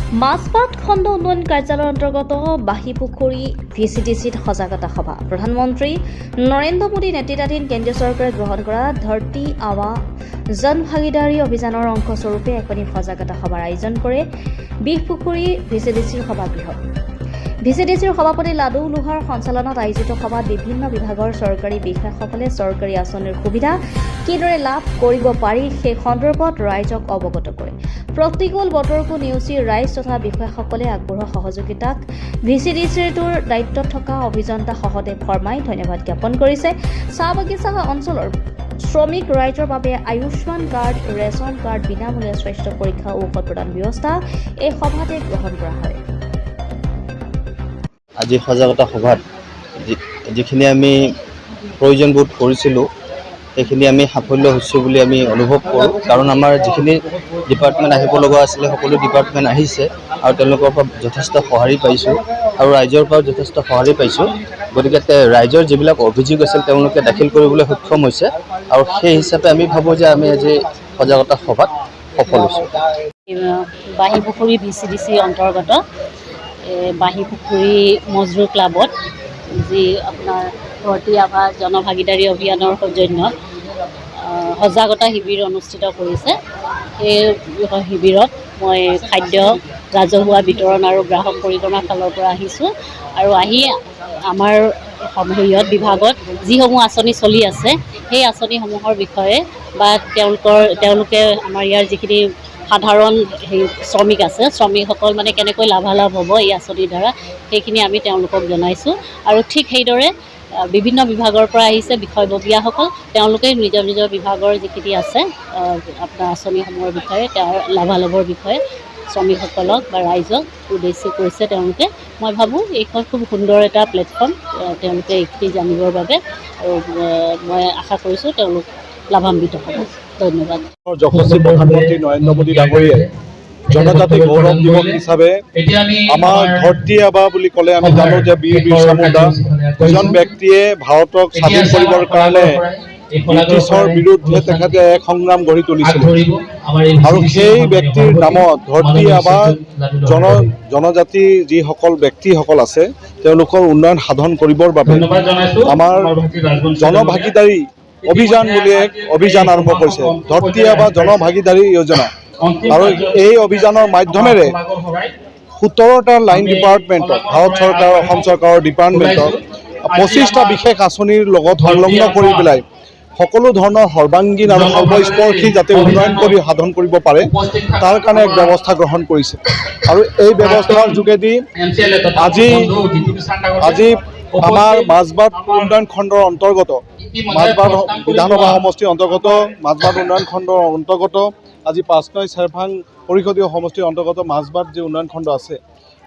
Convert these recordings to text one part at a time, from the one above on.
মাছপাট খণ্ড উন্নয়ন কাৰ্যালয়ৰ অন্তৰ্গত বাঁহীপুখুৰী ভিচিডিচিত সজাগতা সভা। প্ৰধানমন্ত্ৰী নৰেন্দ্ৰ মোদী নেতৃত্বাধীন কেন্দ্ৰীয় চৰকাৰে গ্ৰহণ কৰা ধৰতী আবা জন ভাগিদাৰী অভিযানৰ অংশস্বৰূপে এখনি সজাগতা সভাৰ আয়োজন কৰে বিহপুখুৰী ভিচিডিচিৰ সভাগৃহত। ভিচিডিচিৰ সভাপতি লাডু লোহাৰ সঞ্চালনত আয়োজিত সভাত বিভিন্ন বিভাগৰ চৰকাৰী বিষয়াসকলে চৰকাৰী আঁচনিৰ সুবিধা কিদৰে লাভ কৰিব পাৰি সেই সন্দৰ্ভত ৰাইজক অৱগত কৰে। প্ৰতিকূল বতৰকো নেওচি ৰাইজ তথা বিষয়াসকলে আগবঢ়োৱা সহযোগিতাক ভিচিডিচিটোৰ দায়িত্বত থকা অভিযন্তা সহদেৱ শৰ্মাই ধন্যবাদ জ্ঞাপন কৰিছে। চাহ বাগিচা অঞ্চলৰ শ্ৰমিক ৰাইজৰ বাবে আয়ুষ্মান কাৰ্ড, ৰেচন কাৰ্ড, বিনামূলীয়া স্বাস্থ্য পৰীক্ষা ঔষধ প্ৰদান ব্যৱস্থা এই সভাতে গ্ৰহণ কৰা হয়। আজি সজাগতা সভাত যিখিনি আমি প্ৰয়োজনবোধ কৰিছিলোঁ সেইখিনি আমি সাফল্য হৈছোঁ বুলি আমি অনুভৱ কৰোঁ। কাৰণ আমাৰ যিখিনি ডিপাৰ্টমেণ্ট আহিব লগা আছিলে সকলো ডিপাৰ্টমেণ্ট আহিছে আৰু তেওঁলোকৰ পৰা যথেষ্ট সঁহাৰি পাইছোঁ আৰু ৰাইজৰ পৰাও যথেষ্ট সঁহাৰি পাইছোঁ। গতিকে ৰাইজৰ যিবিলাক অভিযোগ আছিল তেওঁলোকে দাখিল কৰিবলৈ সক্ষম হৈছে আৰু সেই হিচাপে আমি ভাবোঁ যে আমি আজি সজাগতা সভাত সফল হৈছোঁ। বাঁহীপুখুৰী ভিচিডিচি অন্তৰ্গত বাঁহীপুখুৰী মজদুৰ ক্লাবত যি আপোনাৰ ধৰতী আবা জনভাগিদাৰী অভিযানৰ সৌজন্যত সজাগতা শিবিৰ অনুষ্ঠিত কৰিছে। সেই শিবিৰত মই খাদ্য ৰাজহুৱা বিতৰণ আৰু গ্ৰাহক পৰিক্ৰমাৰ ফালৰ পৰা আহিছোঁ আৰু আহি আমাৰ হেৰিয়ত বিভাগত যিসমূহ আঁচনি চলি আছে সেই আঁচনিসমূহৰ বিষয়ে বা তেওঁলোকে আমাৰ ইয়াৰ যিখিনি সাধাৰণ শ্ৰমিক আছে শ্ৰমিকসকল মানে কেনেকৈ লাভালাভ হ'ব এই আঁচনিৰ দ্বাৰা সেইখিনি আমি তেওঁলোকক জনাইছোঁ। আৰু ঠিক সেইদৰে বিভিন্ন বিভাগৰ পৰা আহিছে বিষয়ববীয়াসকল, তেওঁলোকে নিজৰ নিজৰ বিভাগৰ যিখিনি আছে আপোনাৰ আঁচনিসমূহৰ বিষয়ে তাৰ লাভালাভৰ বিষয়ে শ্ৰমিকসকলক বা ৰাইজক উদ্দেশ্যি কৰিছে তেওঁলোকে। মই ভাবোঁ এইখন খুব সুন্দৰ এটা প্লেটফৰ্ম তেওঁলোকে এইখিনি জানিবৰ বাবে, আৰু মই আশা কৰিছোঁ তেওঁলোক লাভান্বিত হ'ব। ধন্যবাদ। যশস্বী প্ৰধানমন্ত্ৰী নৰেন্দ্ৰ মোদী ডাঙৰীয়াই জনজাতি গৌৰৱ দিৱস হিচাপে আমাৰ ধৰতী আবা বুলি ক'লে আমি জানো যে বীৰ বিৰছা মুণ্ডা এজন ব্যক্তিয়ে ভাৰতক স্বাধীন কৰিবৰ কাৰণে ব্ৰিটিছৰ বিৰুদ্ধে তেখেতে এক সংগ্ৰাম গঢ়ি তুলিছিল আৰু সেই ব্যক্তিৰ নামত ধৰতী আবা জনজাতি যিসকল ব্যক্তিসকল আছে তেওঁলোকৰ উন্নয়ন সাধন কৰিবৰ বাবে আমাৰ জনভাগিদাৰী অভিযান বুলি এক অভিযান আৰম্ভ কৰিছে, ধৰতী আবা জনভাগিদাৰী যোজনা। আৰু এই অভিযানৰ মাধ্যমেৰে 17টা লাইন ডিপাৰ্টমেণ্টত ভাৰত চৰকাৰ অসম চৰকাৰৰ ডিপাৰ্টমেণ্টত 25টা বিশেষ আঁচনিৰ লগত সংলগ্ন কৰি পেলাই সকলো ধৰণৰ সৰ্বাংগীন আৰু সৰ্বস্পৰ্শী যাতে উন্নয়ন কৰি সাধন কৰিব পাৰে তাৰ কাৰণে এক ব্যৱস্থা গ্ৰহণ কৰিছে। আৰু এই ব্যৱস্থাৰ যোগেদি আজি আমাৰ মাজবাট উন্নয়ন খণ্ডৰ অন্তৰ্গত মাজবাট বিধানসভা সমষ্টিৰ অন্তৰ্গত মাজবাট উন্নয়ন খণ্ডৰ অন্তৰ্গত আজি 5 নং চেৰভাং পৰিষদীয় সমষ্টিৰ অন্তৰ্গত মাজবাট যি উন্নয়ন খণ্ড আছে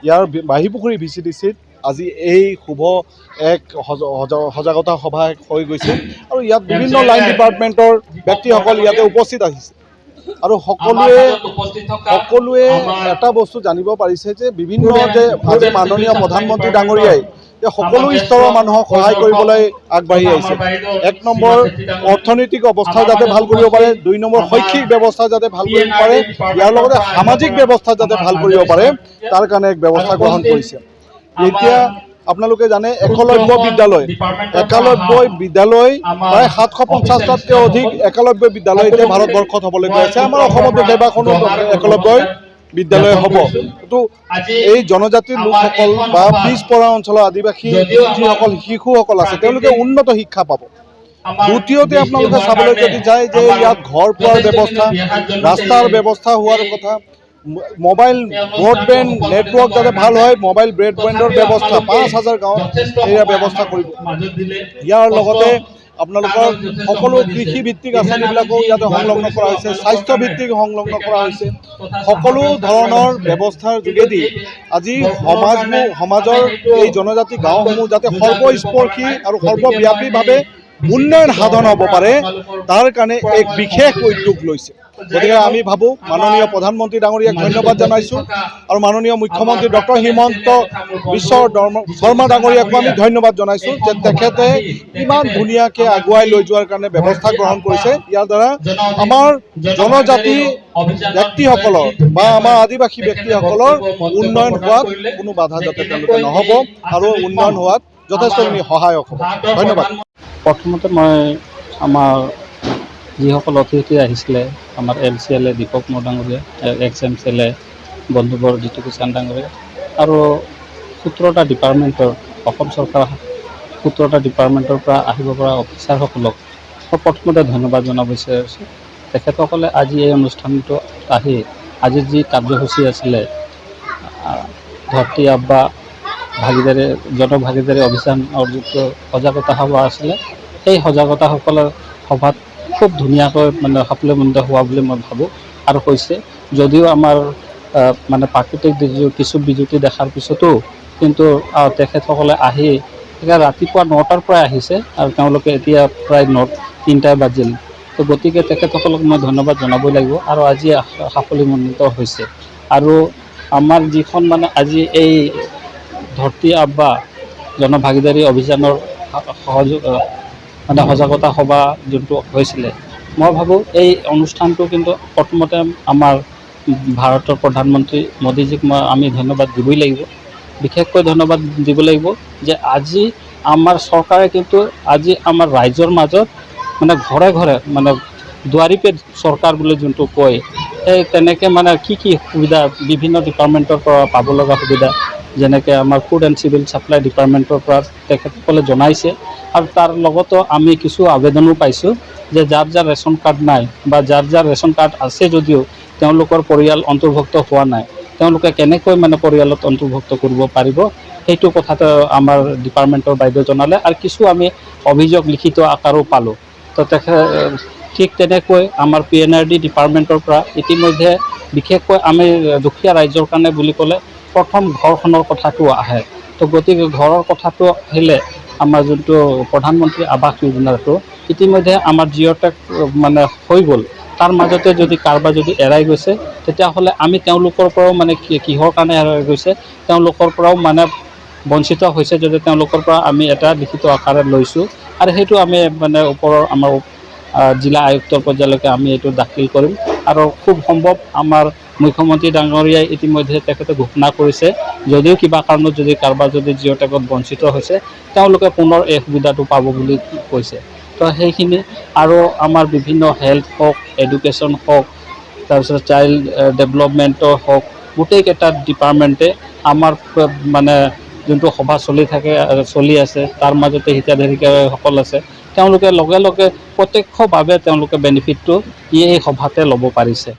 ইয়াৰ বাঁহীপুখুৰী ভিচিডিচিত আজি এই শুভ এক সজাগতা সভা হৈ গৈছে আৰু ইয়াত বিভিন্ন লাইন ডিপাৰ্টমেণ্টৰ ব্যক্তিসকল ইয়াতে উপস্থিত আহিছে আৰু সকলোৱে এটা বস্তু জানিব পাৰিছে যে বিভিন্ন যে আজি মাননীয় প্ৰধানমন্ত্ৰী ডাঙৰীয়াই সকলো স্তৰৰ মানুহক সহায় কৰিবলৈ আগবাঢ়ি আহিছে। 1 নম্বৰ অৰ্থনৈতিক অৱস্থা যাতে ভাল কৰিব পাৰে, 2 নম্বৰ শৈক্ষিক ব্যৱস্থা যাতে ভাল কৰিব পাৰে, ইয়াৰ লগতে সামাজিক ব্যৱস্থা যাতে ভাল কৰিব পাৰে তাৰ কাৰণে এক ব্যৱস্থা গ্ৰহণ কৰিছে। এতিয়া আপোনালোকে জানে একলব্য বিদ্যালয় প্ৰায় 750টাতকৈ অধিক একলব্য বিদ্যালয় এতিয়া ভাৰতবৰ্ষত হ'বলৈ গৈ আছে। আমাৰ অসমতো কেইবাখনো একলব্য বিদ্যালয় হ'ব। কিন্তু এই জনজাতিৰ লোকসকল বা পিছপৰা অঞ্চলৰ আদিবাসী যিসকল শিশুসকল আছে তেওঁলোকে উন্নত শিক্ষা পাব। দ্বিতীয়তে আপোনালোকে চাবলৈ যদি যায় যে ইয়াত ঘৰ পোৱাৰ ব্যৱস্থা, ৰাস্তাৰ ব্যৱস্থা হোৱাৰ কথা, মোবাইল ব্ৰডবেণ্ড নেটৱৰ্ক যাতে ভাল হয়, মোবাইল ব্ৰডবেণ্ডৰ ব্যৱস্থা 5000 গাঁৱত এয়া ব্যৱস্থা কৰিব। ইয়াৰ লগতে আপোনালোকৰ সকলো কৃষিভিত্তিক আঁচনিবিলাকো ইয়াতে সংলগ্ন কৰা হৈছে, স্বাস্থ্যভিত্তিক সংলগ্ন কৰা হৈছে। সকলো ধৰণৰ ব্যৱস্থাৰ যোগেদি আজি সমাজৰ এই জনজাতি গাঁওসমূহ যাতে সৰ্বস্পৰ্শী আৰু সৰ্বব্যাপীভাৱে উন্নয়ন সাধন হ'ব পাৰে তাৰ কাৰণে এক বিশেষ উদ্যোগ লৈছে। গতিকে আমি ভাবোঁ মাননীয় প্ৰধানমন্ত্ৰী ডাঙৰীয়াক ধন্যবাদ জনাইছোঁ আৰু মাননীয় মুখ্যমন্ত্ৰী ডক্টৰ হিমন্ত বিশ্ব শৰ্মা ডাঙৰীয়াকো আমি ধন্যবাদ জনাইছোঁ যে তেখেতে ইমান ধুনীয়াকৈ আগুৱাই লৈ যোৱাৰ কাৰণে ব্যৱস্থা গ্ৰহণ কৰিছে। ইয়াৰ দ্বাৰা আমাৰ জনজাতি ব্যক্তিসকলৰ বা আমাৰ আদিবাসী ব্যক্তিসকলৰ উন্নয়ন হোৱাত কোনো বাধা যাতে তেওঁলোকে নহ'ব আৰু উন্নয়ন হোৱাত যথেষ্টখিনি সহায়ক হ'ব। ধন্যবাদ। প্ৰথমতে মই আমাৰ যিসকল অতিথি আহিছিলে, আমাৰ LCL দীপক মোৰ ডাঙৰীয়া, XMCL বন্ধুবৰ জিতু কিষাণ ডাঙৰীয়া আৰু 17টা ডিপাৰ্টমেণ্টৰ অসম চৰকাৰৰ 17টা ডিপাৰ্টমেণ্টৰ পৰা আহিব পৰা অফিচাৰসকলক মই প্ৰথমতে ধন্যবাদ জনাব বিচাৰিছোঁ। তেখেতসকলে আজি এই অনুষ্ঠানটো আহি আজি যি কাৰ্যসূচী আছিলে ধৰতী আব্বা ভাগিদাৰী জনভাগিদাৰী অভিযানৰ যিটো সজাগতা সভা আছিলে, সেই সজাগতা সভাত খুব ধুনীয়াকৈ মানে সাফল্যমণ্ডিত হোৱা বুলি মই ভাবোঁ আৰু হৈছে। যদিও আমাৰ মানে প্ৰাকৃতিক দুৰ্যোগ কিছু বিজুতি দেখাৰ পিছতো কিন্তু তেখেতসকলে আহি ৰাতিপুৱা 9টাৰ পৰাই আহিছে আৰু তেওঁলোকে এতিয়া প্ৰায় 3টা বাজিল। তো গতিকে তেখেতসকলক মই ধন্যবাদ জনাবই লাগিব আৰু আজি সাফল্যমণ্ডিত হৈছে। আৰু আমাৰ যিখন মানে আজি এই ধৰতী আব্বা জনভাগিদাৰী অভিযানৰ মানে সজাগতা সভা যোনটো হৈছিলে, মই ভাবোঁ এই অনুষ্ঠানটো কিন্তু প্ৰথমতে আমাৰ ভাৰতৰ প্ৰধানমন্ত্ৰী মোদীজীক আমি ধন্যবাদ দিবই লাগিব। বিশেষকৈ ধন্যবাদ দিব লাগিব যে আজি আমাৰ চৰকাৰে কিন্তু আজি আমাৰ ৰাইজৰ মাজত মানে ঘৰে ঘৰে মানে দুৱাৰী পেট চৰকাৰ বুলি যোনটো কয়, সেই তেনেকৈ মানে কি সুবিধা বিভিন্ন ডিপাৰ্টমেণ্টৰ পৰা পাব লগা সুবিধা, যেনেকৈ আমাৰ ফুড এণ্ড চিভিল ছাপ্লাই ডিপাৰ্টমেণ্টৰ পৰা তেখেতসকলে জনাইছে। আৰু তাৰ লগতো আমি কিছু আবেদনো পাইছোঁ যে যাৰ যাৰ ৰেচন কাৰ্ড নাই বা যাৰ যাৰ ৰেচন কাৰ্ড আছে যদিও তেওঁলোকৰ পৰিয়াল অন্তৰ্ভুক্ত হোৱা নাই, তেওঁলোকে কেনেকৈ মানে পৰিয়ালত অন্তৰ্ভুক্ত কৰিব পাৰিব, সেইটো কথাটো আমাৰ ডিপাৰ্টমেণ্টৰ বাইদেউ জনালে। আৰু কিছু আমি অভিযোগ লিখিত আকাৰো পালোঁ। তো ঠিক তেনেকৈ আমাৰ PNRD ডিপাৰ্টমেণ্টৰ পৰা ইতিমধ্যে বিশেষকৈ আমি দুখীয়া ৰাইজৰ কাৰণে বুলি ক'লে প্ৰথম ঘৰখনৰ কথাটো আহে। তো গতিকে ঘৰৰ কথাটো আহিলে আমাৰ যোনটো প্ৰধানমন্ত্ৰী আৱাস যোজনাটো ইতিমধ্যে আমাৰ জিঅ'টেক মানে হৈ গ'ল। তাৰ মাজতে যদি কাৰোবাৰ যদি এৰাই গৈছে তেতিয়াহ'লে আমি তেওঁলোকৰ পৰাও মানে কিহৰ কাৰণে এৰাই গৈছে তেওঁলোকৰ পৰাও মানে বঞ্চিত হৈছে যদি তেওঁলোকৰ পৰা আমি এটা লিখিত আকাৰে লৈছোঁ আৰু সেইটো আমি মানে ওপৰৰ আমাৰ জিলা আয়ুক্তৰ পৰ্যায়লৈকে আমি এইটো দাখিল কৰিম। আৰু খুব সম্ভৱ আমাৰ মুখ্যমন্ত্ৰী ডাঙৰীয়াই ইতিমধ্যে তেখেতে ঘোষণা কৰিছে যদিও কিবা কাৰণত যদি কাৰোবাৰ যদি জিঅ'টেকত বঞ্চিত হৈছে তেওঁলোকে পুনৰ এই সুবিধাটো পাব বুলি কৈছে। তো সেইখিনি আৰু আমাৰ বিভিন্ন হেল্থ হওক, এডুকেশ্যন হওক, তাৰপিছত চাইল্ড ডেভেলপমেণ্টৰ হওক, গোটেইকেইটা ডিপাৰ্টমেণ্টে আমাৰ মানে যোনটো সভা চলি আছে তাৰ মাজতে হিতাধিকাৰীসকল আছে, তেওঁলোকে লগে লগে প্ৰত্যক্ষভাৱে তেওঁলোকে বেনিফিটটো এই সভাতে ল'ব পাৰিছে।